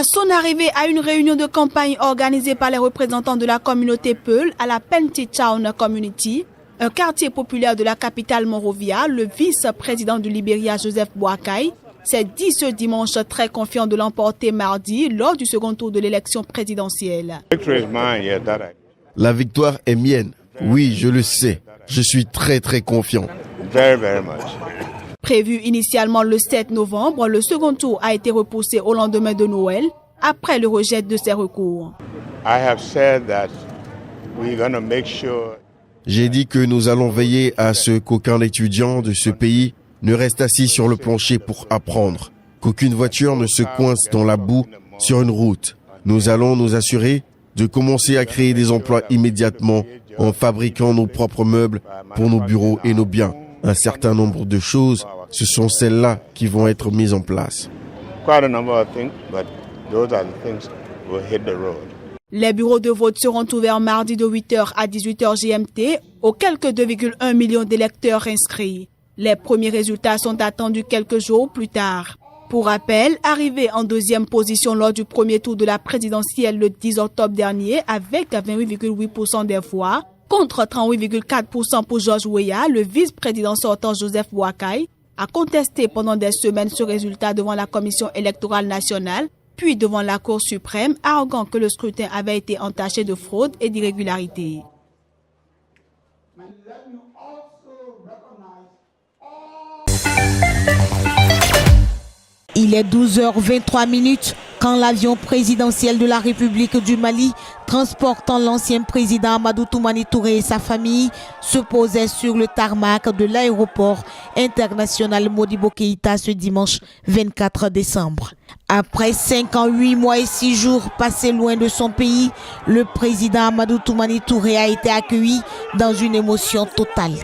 À son arrivée à une réunion de campagne organisée par les représentants de la communauté Peul à la Penty Town Community, un quartier populaire de la capitale Monrovia, le vice-président du Libéria Joseph Boakai s'est dit ce dimanche très confiant de l'emporter mardi lors du second tour de l'élection présidentielle. La victoire est mienne. Oui, je le sais. Je suis très confiant. Prévu initialement le 7 novembre, le second tour a été repoussé au lendemain de Noël après le rejet de ses recours. J'ai dit que nous allons veiller à ce qu'aucun étudiant de ce pays ne reste assis sur le plancher pour apprendre, qu'aucune voiture ne se coince dans la boue sur une route. Nous allons nous assurer de commencer à créer des emplois immédiatement en fabriquant nos propres meubles pour nos bureaux et nos biens. Un certain nombre de choses, ce sont celles-là qui vont être mises en place. Les bureaux de vote seront ouverts mardi de 8h à 18h GMT aux quelques 2,1 millions d'électeurs inscrits. Les premiers résultats sont attendus quelques jours plus tard. Pour rappel, arrivé en deuxième position lors du premier tour de la présidentielle le 10 octobre dernier avec 28,8% des voix, contre 38,4% pour George Weah, le vice-président sortant Joseph Boakai a contesté pendant des semaines ce résultat devant la Commission électorale nationale, puis devant la Cour suprême, arguant que le scrutin avait été entaché de fraude et d'irrégularité. Il est 12h23 quand l'avion présidentiel de la République du Mali, transportant l'ancien président Amadou Toumani Touré et sa famille, se posait sur le tarmac de l'aéroport international Modibo Keïta ce dimanche 24 décembre. Après 5 ans, 8 mois et 6 jours passés loin de son pays, le président Amadou Toumani Touré a été accueilli dans une émotion totale.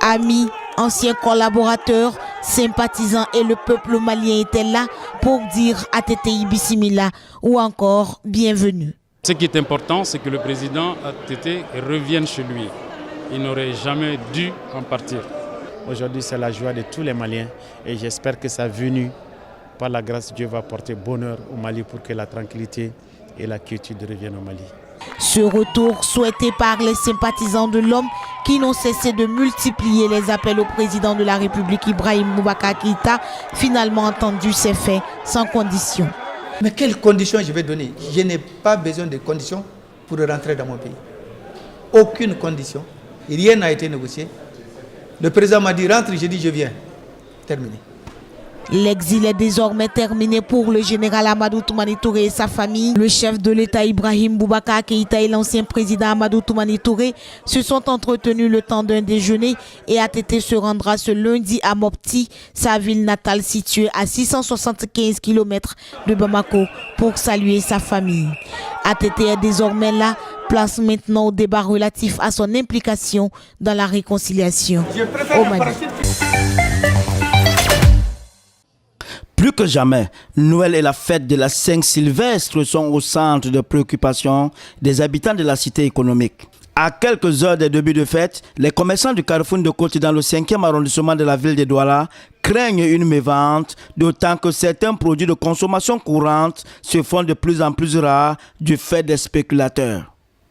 Amis, anciens collaborateurs, sympathisants et le peuple malien étaient là pour dire Atété Bismillah ou encore bienvenue. Ce qui est important, c'est que le président Atété revienne chez lui. Il n'aurait jamais dû en partir. Aujourd'hui, c'est la joie de tous les Maliens et j'espère que sa venue, par la grâce de Dieu, va porter bonheur au Mali pour que la tranquillité et la quiétude reviennent au Mali. Ce retour souhaité par les sympathisants de l'homme qui n'ont cessé de multiplier les appels au président de la République Ibrahim Boubacar Keïta, finalement entendu, s'est fait sans condition. Mais quelles conditions je vais donner? Je n'ai pas besoin de conditions pour rentrer dans mon pays. Aucune condition. Rien n'a été négocié. Le président m'a dit rentre, j'ai dit je viens. Terminé. L'exil est désormais terminé pour le général Amadou Toumani Touré et sa famille. Le chef de l'État Ibrahim Boubacar Keïta et l'ancien président Amadou Toumani Touré se sont entretenus le temps d'un déjeuner et Atété se rendra ce lundi à Mopti, sa ville natale située à 675 km de Bamako, pour saluer sa famille. Atété est désormais là, place maintenant au débat relatif à son implication dans la réconciliation au Mali. Plus que jamais, Noël et la fête de la Saint-Sylvestre sont au centre de préoccupation des habitants de la cité économique. À quelques heures des débuts de fête, les commerçants du Carrefour de Côte dans le 5e arrondissement de la ville de Douala craignent une mévente, d'autant que certains produits de consommation courante se font de plus en plus rares du fait des spéculateurs.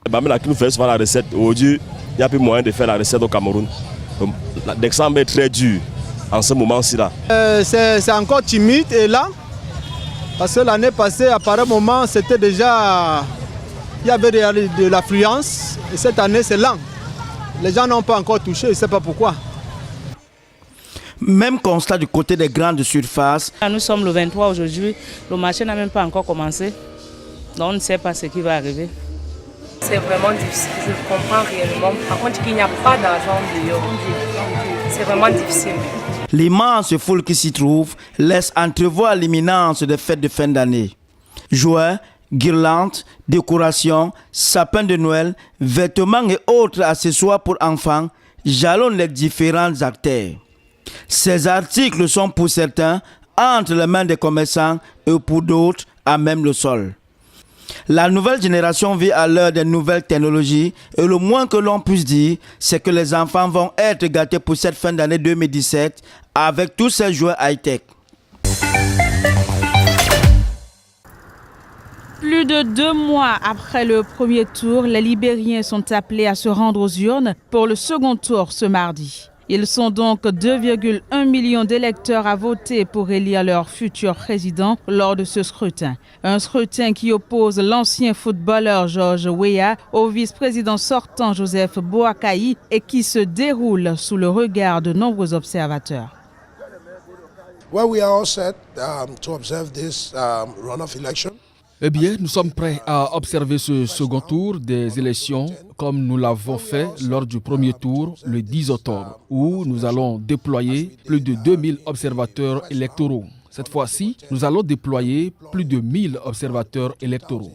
Qui nous fait souvent la recette, aujourd'hui, il n'y a plus moyen de faire la recette au Cameroun. L'exemple est très dur. En ce moment-ci là. C'est encore timide et lent, parce que l'année passée, à pareil moment, c'était déjà, il y avait de l'affluence, et cette année c'est lent. Les gens n'ont pas encore touché, je ne sais pas pourquoi. Même constat du côté des grandes surfaces. Nous sommes le 23 aujourd'hui, le marché n'a même pas encore commencé, donc on ne sait pas ce qui va arriver. C'est vraiment difficile, je comprends réellement. Par contre, il n'y a pas d'argent dehors. C'est vraiment difficile. L'immense foule qui s'y trouve laisse entrevoir l'imminence des fêtes de fin d'année. Jouets, guirlandes, décorations, sapins de Noël, vêtements et autres accessoires pour enfants jalonnent les différents acteurs. Ces articles sont pour certains entre les mains des commerçants et pour d'autres à même le sol. La nouvelle génération vit à l'heure des nouvelles technologies et le moins que l'on puisse dire, c'est que les enfants vont être gâtés pour cette fin d'année 2017 avec tous ces jouets high-tech. Plus de 2 mois après le premier tour, les Libériens sont appelés à se rendre aux urnes pour le second tour ce mardi. Ils sont donc 2,1 millions d'électeurs à voter pour élire leur futur président lors de ce scrutin. Un scrutin qui oppose l'ancien footballeur George Weah au vice-président sortant Joseph Boakai et qui se déroule sous le regard de nombreux observateurs. Well, we are all set to observe this runoff election. Eh bien, nous sommes prêts à observer ce second tour des élections comme nous l'avons fait lors du premier tour le 10 octobre, où nous allons déployer plus de 2000 observateurs électoraux. Cette fois-ci, nous allons déployer plus de 1000 observateurs électoraux.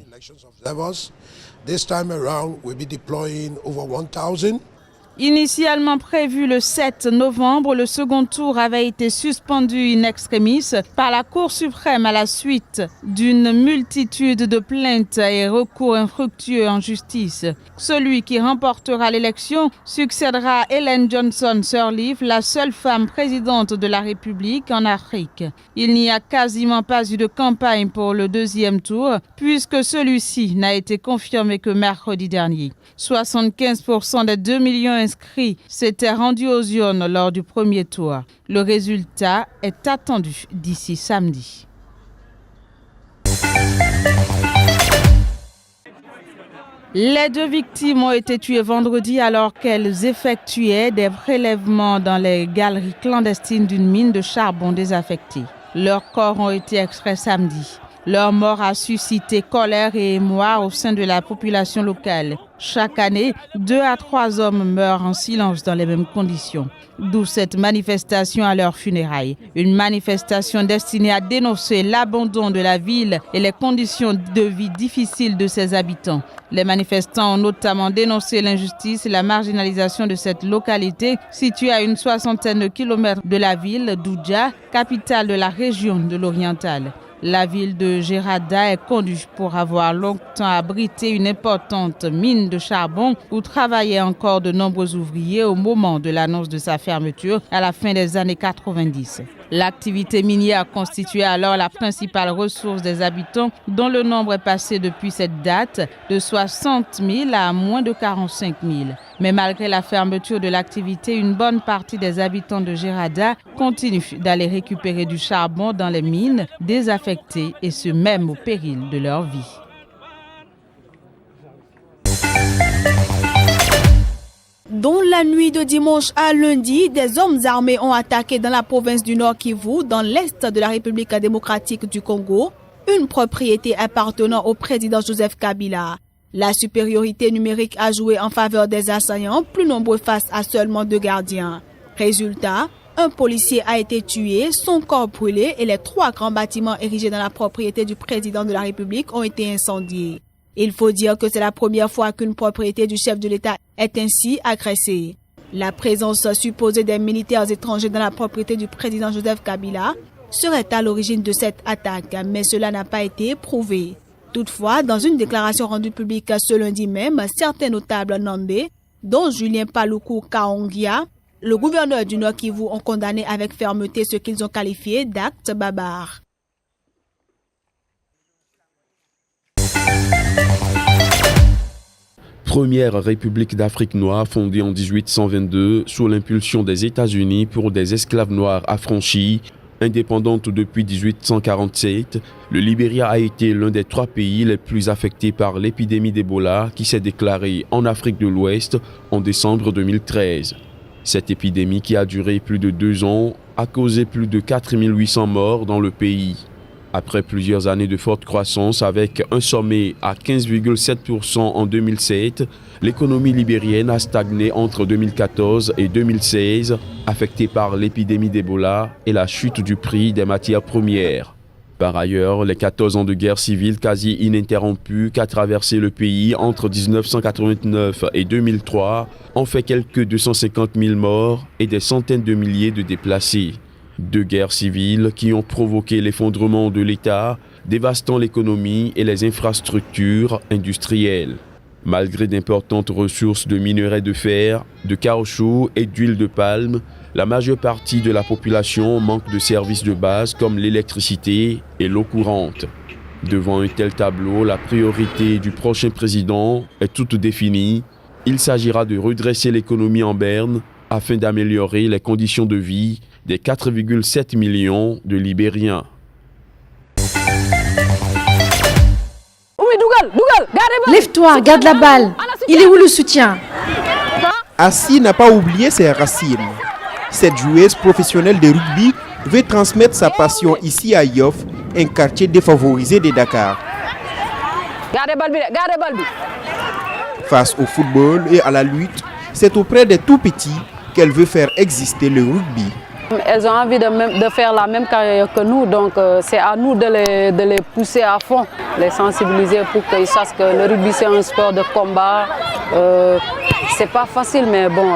This time around, we'll be deploying over 1,000. Initialement prévu le 7 novembre, le second tour avait été suspendu in extremis par la Cour suprême à la suite d'une multitude de plaintes et recours infructueux en justice. Celui qui remportera l'élection succédera à Ellen Johnson Sirleaf, la seule femme présidente de la République en Afrique. Il n'y a quasiment pas eu de campagne pour le deuxième tour, puisque celui-ci n'a été confirmé que mercredi dernier. 75% des 2 millions inscrits s'étaient rendus aux urnes lors du premier tour. Le résultat est attendu d'ici samedi. Les 2 victimes ont été tuées vendredi alors qu'elles effectuaient des prélèvements dans les galeries clandestines d'une mine de charbon désaffectée. Leurs corps ont été extraits samedi. Leur mort a suscité colère et émoi au sein de la population locale. Chaque année, 2 à 3 hommes meurent en silence dans les mêmes conditions. D'où cette manifestation à leur funérailles. Une manifestation destinée à dénoncer l'abandon de la ville et les conditions de vie difficiles de ses habitants. Les manifestants ont notamment dénoncé l'injustice et la marginalisation de cette localité située à une 60aine de kilomètres de la ville d'Oudja, capitale de la région de l'Oriental. La ville de Gerada est connue pour avoir longtemps abrité une importante mine de charbon où travaillaient encore de nombreux ouvriers au moment de l'annonce de sa fermeture à la fin des années 90. L'activité minière constituait alors la principale ressource des habitants dont le nombre est passé depuis cette date de 60 000 à moins de 45 000. Mais malgré la fermeture de l'activité, une bonne partie des habitants de Gerada continuent d'aller récupérer du charbon dans les mines désaffectées et ce même au péril de leur vie. Dans la nuit de dimanche à lundi, des hommes armés ont attaqué dans la province du Nord Kivu, dans l'est de la République démocratique du Congo, une propriété appartenant au président Joseph Kabila. La supériorité numérique a joué en faveur des assaillants, plus nombreux face à seulement 2 gardiens. Résultat, un policier a été tué, son corps brûlé et les 3 grands bâtiments érigés dans la propriété du président de la République ont été incendiés. Il faut dire que c'est la première fois qu'une propriété du chef de l'État est ainsi agressée. La présence supposée des militaires étrangers dans la propriété du président Joseph Kabila serait à l'origine de cette attaque, mais cela n'a pas été prouvé. Toutefois, dans une déclaration rendue publique ce lundi même, certains notables nandais, dont Julien Paluku Kaongia, le gouverneur du Nord Kivu, ont condamné avec fermeté ce qu'ils ont qualifié d'acte barbare. Première république d'Afrique noire fondée en 1822 sous l'impulsion des États-Unis pour des esclaves noirs affranchis. Indépendante depuis 1847, le Libéria a été l'un des 3 pays les plus affectés par l'épidémie d'Ebola qui s'est déclarée en Afrique de l'Ouest en décembre 2013. Cette épidémie qui a duré plus de 2 ans a causé plus de 4800 morts dans le pays. Après plusieurs années de forte croissance avec un sommet à 15,7% en 2007, l'économie libérienne a stagné entre 2014 et 2016, affectée par l'épidémie d'Ebola et la chute du prix des matières premières. Par ailleurs, les 14 ans de guerre civile quasi ininterrompue qu'a traversé le pays entre 1989 et 2003 ont fait quelques 250 000 morts et des centaines de milliers de déplacés. 2 guerres civiles qui ont provoqué l'effondrement de l'État, dévastant l'économie et les infrastructures industrielles. Malgré d'importantes ressources de minerais de fer, de caoutchouc et d'huile de palme, la majeure partie de la population manque de services de base comme l'électricité et l'eau courante. Devant un tel tableau, la priorité du prochain président est toute définie. Il s'agira de redresser l'économie en berne afin d'améliorer les conditions de vie des 4,7 millions de Libériens. Lève-toi, garde la balle. Il est où le soutien? Assi n'a pas oublié ses racines. Cette joueuse professionnelle de rugby veut transmettre sa passion ici à Yoff, un quartier défavorisé de Dakar. Face au football et à la lutte, c'est auprès des tout-petits qu'elle veut faire exister le rugby. Elles ont envie de faire la même carrière que nous, donc c'est à nous de les pousser à fond, les sensibiliser pour qu'ils sachent que le rugby c'est un sport de combat. C'est pas facile, mais bon,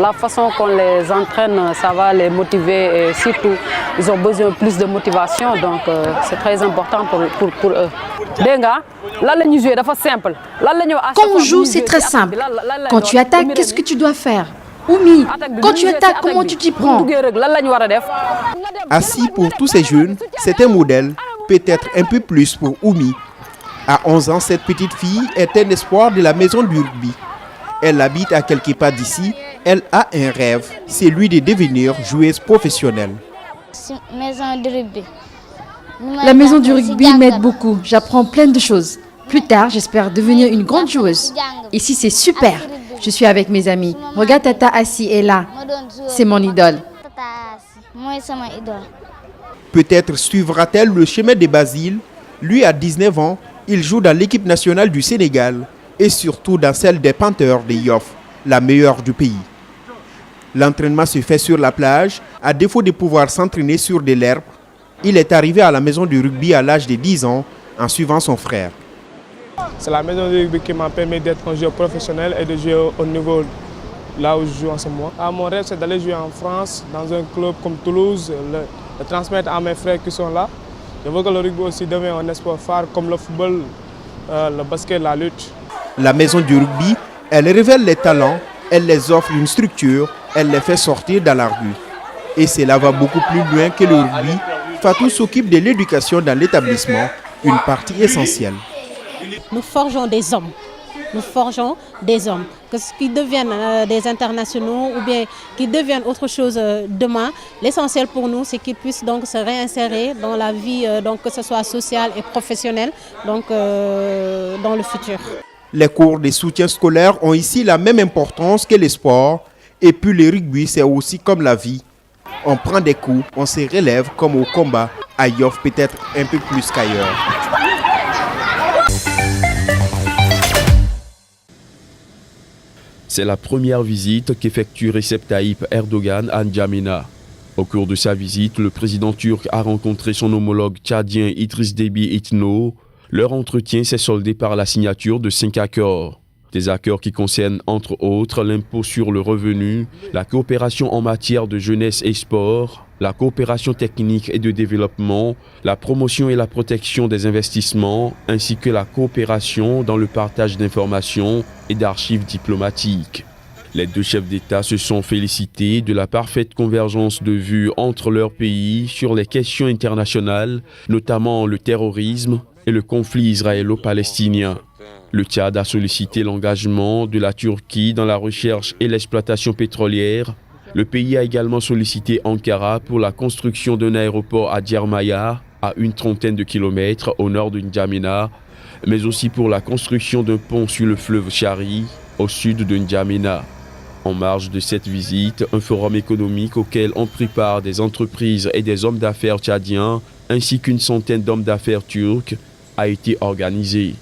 la façon qu'on les entraîne, ça va les motiver et surtout, ils ont besoin de plus de motivation, donc c'est très important pour eux. Quand on joue, c'est très simple. Quand tu attaques, qu'est-ce que tu dois faire? Oumi, quand tu attaques, comment tu t'y prends? Assis pour tous ces jeunes, c'est un modèle, peut-être un peu plus pour Oumi. À 11 ans, cette petite fille est un espoir de la maison du rugby. Elle habite à quelques pas d'ici. Elle a un rêve, c'est lui de devenir joueuse professionnelle. La maison du rugby m'aide beaucoup. J'apprends plein de choses. Plus tard, j'espère devenir une grande joueuse. Ici, c'est super. Je suis avec mes amis. Regarde, Tata Assi est là. C'est mon idole. Peut-être suivra-t-elle le chemin de Basile. Lui, à 19 ans, il joue dans l'équipe nationale du Sénégal et surtout dans celle des Panthers de Yoff, la meilleure du pays. L'entraînement se fait sur la plage. À défaut de pouvoir s'entraîner sur de l'herbe, il est arrivé à la maison du rugby à l'âge de 10 ans en suivant son frère. C'est la maison du rugby qui m'a permis d'être un joueur professionnel et de jouer au niveau là où je joue en ce moment. Mon rêve, c'est d'aller jouer en France, dans un club comme Toulouse, le transmettre à mes frères qui sont là. Je veux que le rugby aussi devienne un espoir phare comme le football, le basket, la lutte. La maison du rugby, elle révèle les talents, elle les offre une structure, elle les fait sortir dans la rue. Et cela va beaucoup plus loin que le rugby. Fatou s'occupe de l'éducation dans l'établissement, une partie essentielle. Nous forgeons des hommes. Nous forgeons des hommes. Qui deviennent des internationaux ou bien qui deviennent autre chose demain. L'essentiel pour nous, c'est qu'ils puissent donc se réinsérer dans la vie, donc que ce soit sociale et professionnelle, donc dans le futur. Les cours de soutien scolaire ont ici la même importance que les sports. Et puis le rugby, c'est aussi comme la vie. On prend des coups, on se relève comme au combat. À Yoff, peut-être un peu plus qu'ailleurs. C'est la première visite qu'effectue Recep Tayyip Erdogan à N'Djamena. Au cours de sa visite, le président turc a rencontré son homologue tchadien Idriss Déby Itno. Leur entretien s'est soldé par la signature de 5 accords. Des accords qui concernent entre autres l'impôt sur le revenu, la coopération en matière de jeunesse et sport, la coopération technique et de développement, la promotion et la protection des investissements, ainsi que la coopération dans le partage d'informations et d'archives diplomatiques. Les deux chefs d'État se sont félicités de la parfaite convergence de vues entre leurs pays sur les questions internationales, notamment le terrorisme et le conflit israélo-palestinien. Le Tchad a sollicité l'engagement de la Turquie dans la recherche et l'exploitation pétrolière. Le pays a également sollicité Ankara pour la construction d'un aéroport à Djermaya, à une trentaine de kilomètres au nord de N'Djamena, mais aussi pour la construction d'un pont sur le fleuve Chari, au sud de N'Djamena. En marge de cette visite, un forum économique auquel ont pris part des entreprises et des hommes d'affaires tchadiens, ainsi qu'une centaine d'hommes d'affaires turcs, a été organisé.